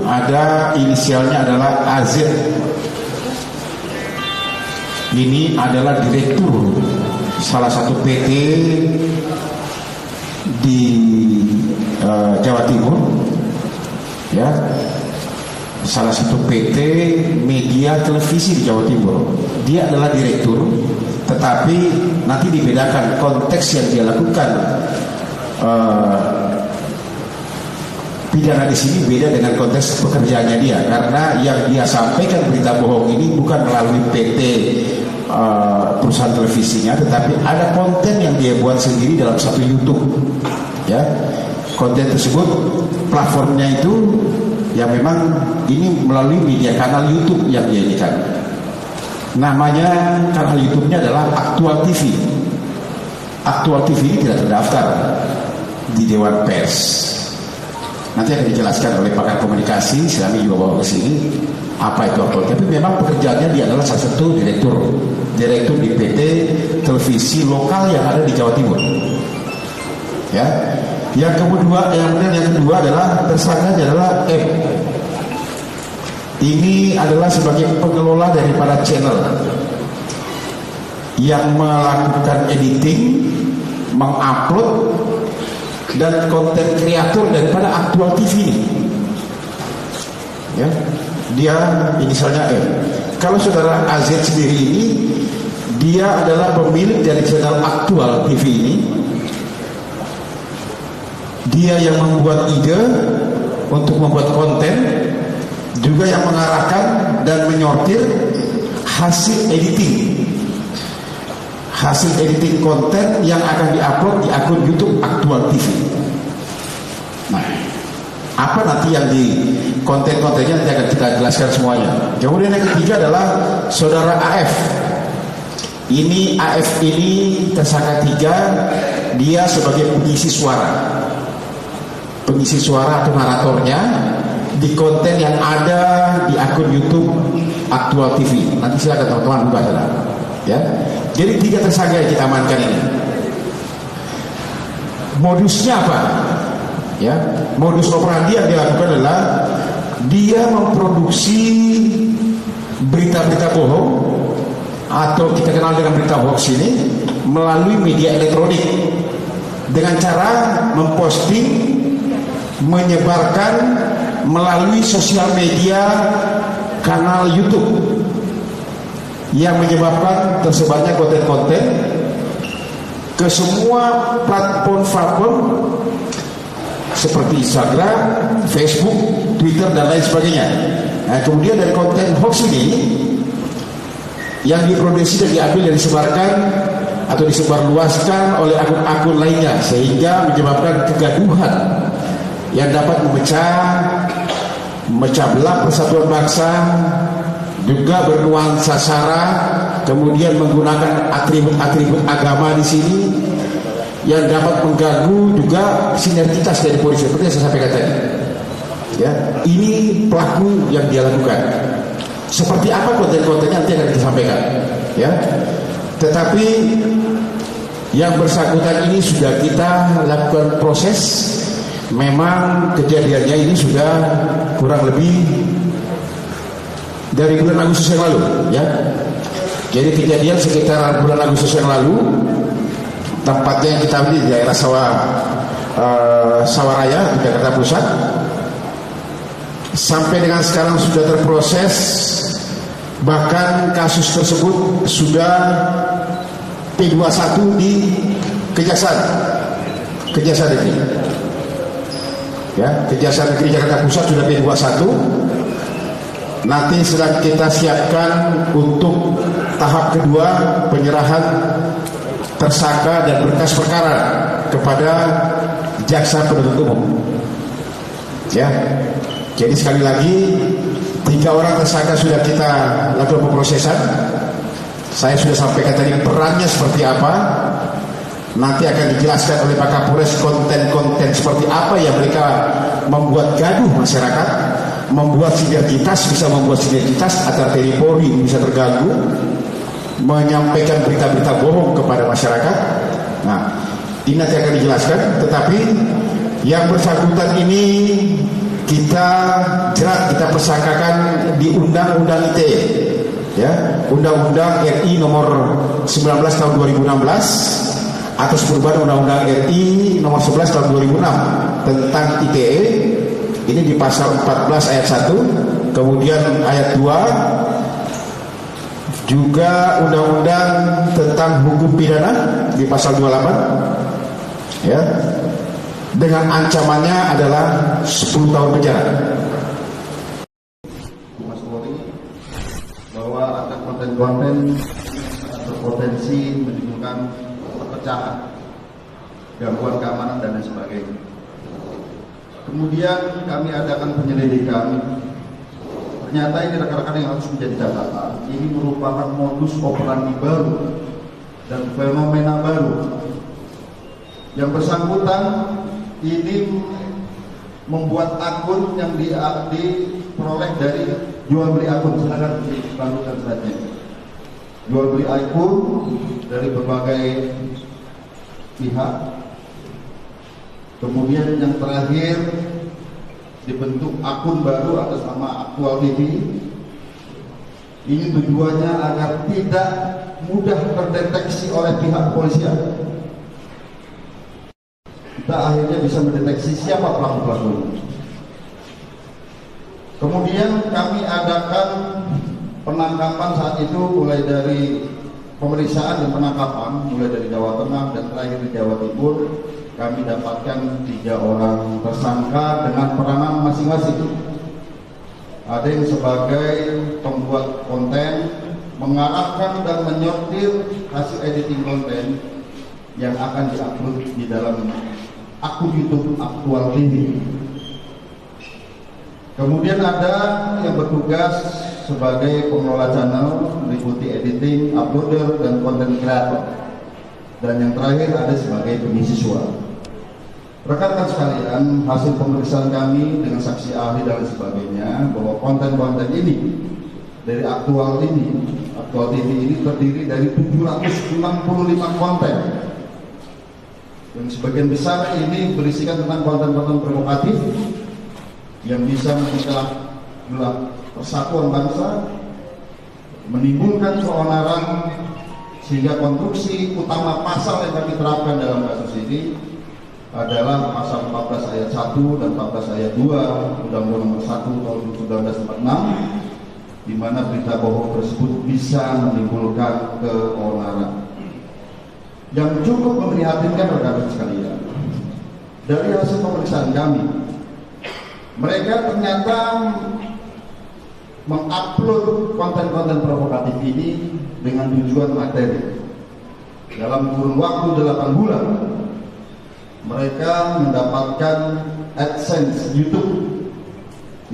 ada inisialnya adalah AZ. Ini adalah direktur salah satu PT di Jawa Timur, ya, salah satu PT media televisi di Jawa Timur. Dia adalah direktur, tetapi nanti dibedakan konteks yang dia lakukan pidana di sini beda dengan konteks pekerjaannya dia, karena yang dia sampaikan berita bohong ini bukan melalui PT perusahaan televisinya, tetapi ada konten yang dia buat sendiri dalam satu YouTube, ya. Konten tersebut platformnya itu yang memang ini melalui media kanal YouTube yang dia jadikan. Namanya kanal YouTube-nya adalah Aktual TV. Aktual TV ini tidak terdaftar di Dewan Pers. Nanti akan dijelaskan oleh pakar komunikasi, kami juga bawa ke sini apa itu Aktual. Tapi memang pekerjaannya dia adalah salah satu direktur di PT televisi lokal yang ada di Jawa Timur. Ya. Yang kedua adalah tersangkanya adalah M. Ini adalah sebagai pengelola daripada channel yang melakukan editing, mengupload dan konten kreator daripada Aktual TV ini. Ya, dia inisialnya M. Kalau saudara AZ sendiri ini, dia adalah pemilik dari channel Aktual TV ini. Dia yang membuat ide untuk membuat konten, juga yang mengarahkan dan menyortir hasil editing konten yang akan diupload di akun YouTube Aktual TV. Nah, apa nanti yang di konten-kontennya nanti akan kita jelaskan semuanya. Kemudian yang ketiga adalah saudara AF. Ini AF ini tersangka 3, dia sebagai pengisi suara atau naratornya di konten yang ada di akun YouTube Aktual TV. Nanti silakan teman-teman buka saudara. Ya, jadi 3 tersangka yang kita amankan ini. Modusnya apa? Ya, modus operandi yang dilakukan adalah dia memproduksi berita-berita bohong atau kita kenal dengan berita hoax ini melalui media elektronik dengan cara memposting, menyebarkan melalui sosial media kanal YouTube yang menyebabkan tersebarnya konten-konten ke semua platform seperti Instagram, Facebook, Twitter dan lain sebagainya. Nah, kemudian dari konten hoax ini yang diproduksi dan diambil dan disebarkan atau disebarluaskan oleh akun-akun lainnya sehingga menyebabkan kegaduhan yang dapat memecah belah persatuan bangsa, juga bernuansa sara, kemudian menggunakan atribut-atribut agama di sini yang dapat mengganggu juga sinergitas dari polisi seperti yang saya sampaikan tadi. Ya, ini pelaku yang dia lakukan. Seperti apa konten-kontennya nanti akan kita sampaikan. Ya, tetapi yang bersangkutan ini sudah kita lakukan proses. Memang kejadiannya ini sudah kurang lebih dari bulan Agustus yang lalu, ya. Jadi kejadian sekitar bulan Agustus yang lalu, tempatnya yang kita ambil di daerah Sawaraya di Jakarta Pusat. Sampai dengan sekarang sudah terproses, bahkan kasus tersebut sudah P21 di Kejaksaan Negeri. Ya, Kejaksaan Negeri Jakarta Pusat sudah P21. Nanti sedang kita siapkan untuk tahap kedua penyerahan tersangka dan berkas perkara kepada jaksa penuntut umum. Ya, jadi sekali lagi 3 orang tersangka sudah kita lakukan pemrosesan. Saya sudah sampaikan tadi perannya seperti apa. Nanti akan dijelaskan oleh Pak Kapolres konten-konten seperti apa yang mereka membuat gaduh masyarakat, bisa membuat sinergitas antara TNI Polri bisa terganggu, menyampaikan berita-berita bohong kepada masyarakat. Nah, ini nanti akan dijelaskan. Tetapi yang bersangkutan ini kita jerat, kita persangkakan di Undang-Undang ITE, ya, Undang-Undang RI nomor 19 tahun 2016 atau perubahan Undang-Undang RI nomor 11 tahun 2006 tentang ITE. Ini di pasal 14 ayat 1, kemudian ayat 2, juga Undang-Undang tentang hukum pidana di pasal 28, ya, dengan ancamannya adalah 10 tahun penjara. Mas Polri, bahwa ada konten-konten berpotensi menimbulkan perpecahan, gangguan keamanan dan lain sebagainya. Kemudian kami adakan penyelidikan. Ternyata ini rekan-rekan yang harus menjadi catatan. Ini merupakan modus operandi baru dan fenomena baru. Yang bersangkutan ini membuat akun yang diperoleh dari jual beli akun. Silakan dilanjutkan saja. Jual beli akun dari berbagai pihak. Kemudian yang terakhir dibentuk akun baru atas nama Aktual TV. Ini tujuannya agar tidak mudah terdeteksi oleh pihak kepolisian. Kita akhirnya bisa mendeteksi siapa pelaku-pelaku. Kemudian kami adakan penangkapan saat itu mulai dari pemeriksaan dan penangkapan mulai dari Jawa Tengah dan terakhir di Jawa Timur. Kami dapatkan 3 orang tersangka dengan peranan masing-masing. Ada yang sebagai pembuat konten, mengarahkan dan menyortir hasil editing konten yang akan diupload di dalam akun YouTube Aktual TV. Kemudian ada yang bertugas sebagai pengelola channel, meliputi editing, uploader, dan konten kreator. Dan yang terakhir ada sebagai pengisi suara. Rekan-rekan sekalian, hasil pemeriksaan kami dengan saksi ahli dan sebagainya bahwa konten-konten ini dari Aktual TV ini terdiri dari 765 konten. Yang sebagian besar ini berisikan tentang konten-konten provokatif yang bisa memecah belah persatuan bangsa, menimbulkan keonaran, sehingga konstruksi utama pasal yang kami terapkan dalam kasus ini adalah pasal 14 ayat 1 dan 14 ayat 2 Undang-Undang nomor 1 tahun 1946, di mana berita bohong tersebut bisa menimbulkan keonaran. Yang cukup memprihatinkan rekan-rekan sekalian, dari hasil pemeriksaan kami, mereka ternyata mengupload konten-konten provokatif ini dengan tujuan materi. Dalam kurun waktu 8 bulan, mereka mendapatkan AdSense YouTube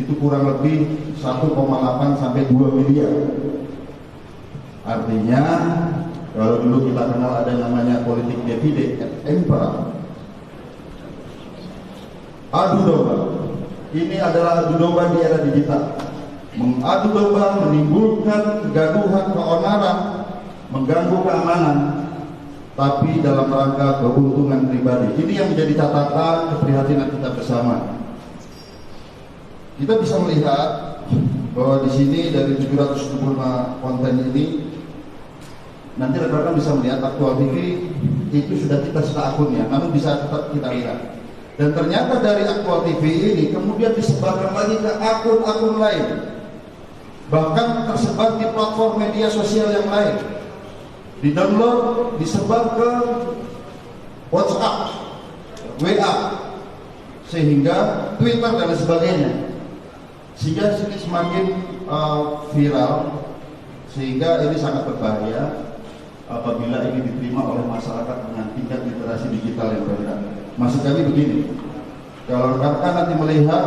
itu kurang lebih 1,8 sampai 2 miliar. Artinya kalau dulu kita kenal ada namanya politik divide et impera, adu domba. Ini adalah adu domba di era digital. Mengadu domba menimbulkan kegaduhan, keonaran, mengganggu keamanan, tapi dalam rangka keuntungan pribadi. Ini yang menjadi catatan keprihatinan kita bersama. Kita bisa melihat bahwa di sini dari 725 konten ini, nanti rekan-rekan bisa melihat Aktual TV itu sudah kita set akunnya, namun bisa tetap kita lihat. Dan ternyata dari Aktual TV ini kemudian disebarkan lagi ke akun-akun lain, bahkan tersebar di platform media sosial yang lain, di-download, disebar ke WhatsApp, WA, sehingga Twitter dan sebagainya, sehingga ini semakin viral, sehingga ini sangat berbahaya apabila ini diterima oleh masyarakat dengan tingkat literasi digital yang rendah. Maksud kami begini, kalau rekan-rekan nanti melihat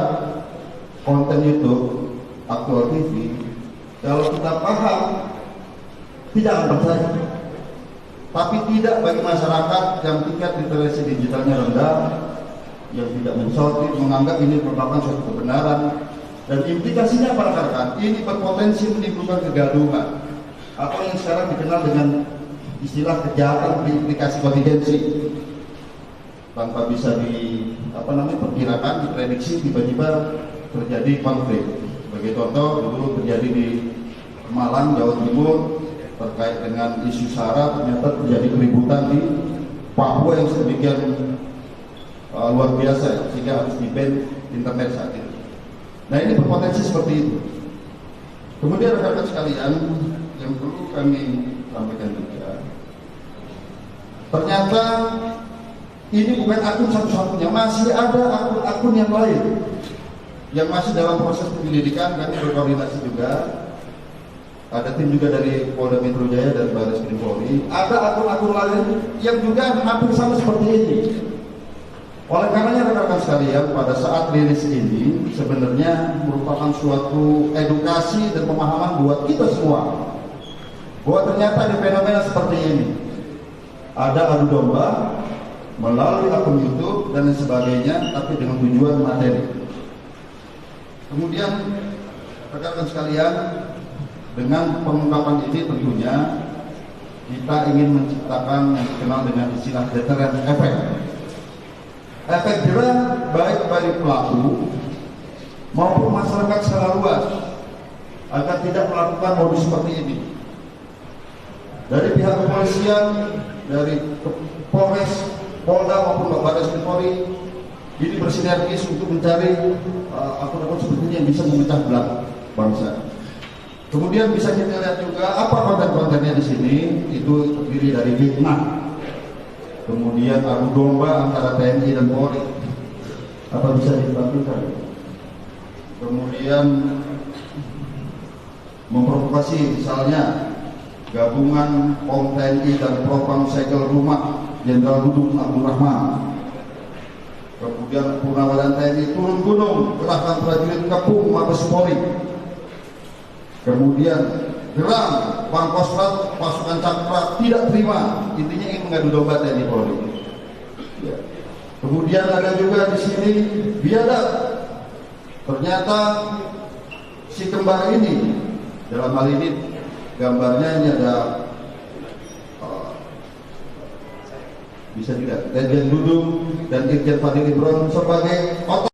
konten YouTube Aktual TV, kalau kita paham, tidak akan percaya. Tapi tidak bagi masyarakat yang tingkat literasi digitalnya rendah, yang tidak mensortir, menganggap ini merupakan suatu kebenaran, dan implikasinya apa rekan-rekan? Ini berpotensi menimbulkan kegaduhan, apa yang sekarang dikenal dengan istilah kejahatan berimplikasi kontingensi, tanpa bisa perkirakan, diprediksi, tiba-tiba terjadi konflik. Sebagai contoh, dulu terjadi di Malang, Jawa Timur terkait dengan isu SARA, ternyata terjadi keributan di Papua yang sedemikian luar biasa sehingga harus di-ban internet saat itu. Nah, ini berpotensi seperti itu. Kemudian rekan-rekan sekalian, yang perlu kami sampaikan juga, ternyata ini bukan akun satu-satunya, masih ada akun-akun yang lain yang masih dalam proses penyelidikan. Kami berkoordinasi juga, ada tim juga dari Polda Metro Jaya dan Baris Krim Polri. Ada akun-akun lain yang juga hampir sama seperti ini. Oleh karenanya rekan-rekan sekalian, pada saat rilis ini sebenarnya merupakan suatu edukasi dan pemahaman buat kita semua bahwa ternyata ada fenomena seperti ini. Ada adu domba melalui akun YouTube dan lain sebagainya, tapi dengan tujuan materi. Kemudian rekan-rekan sekalian, dengan pengungkapan ini tentunya kita ingin menciptakan yang dikenal dengan istilah deterrent effect. Efek jerah baik bagi pelaku maupun masyarakat secara luas agar tidak melakukan modus seperti ini. Dari pihak kepolisian, dari Polres, Polda maupun Baris Krim Polri ini bersinergis untuk mencari akun-akun seperti ini yang bisa memecah belah bangsa. Kemudian bisa kita lihat juga apa konten-kontennya di sini, itu terdiri dari fitnah, kemudian adu domba antara TNI dan Polri. Apa bisa ditampilkan? Kemudian memprovokasi, misalnya gabungan POM TNI dan Propam segel rumah Jenderal Dudung Abdul Rahman. Kemudian Purnawalan TNI turun gunung, kerahkan prajurit kepung Mabes Polri. Kemudian geram Pangkostrat pasukan Cakra tidak terima, intinya ingin mengadu domba TNI Polri. Ya. Kemudian ada juga di sini biadab. Ternyata si kembar ini, dalam hal ini gambarnya ini ada bisa dilihat Irjen Dudung dan Irjen Fadil Imron sebagai otot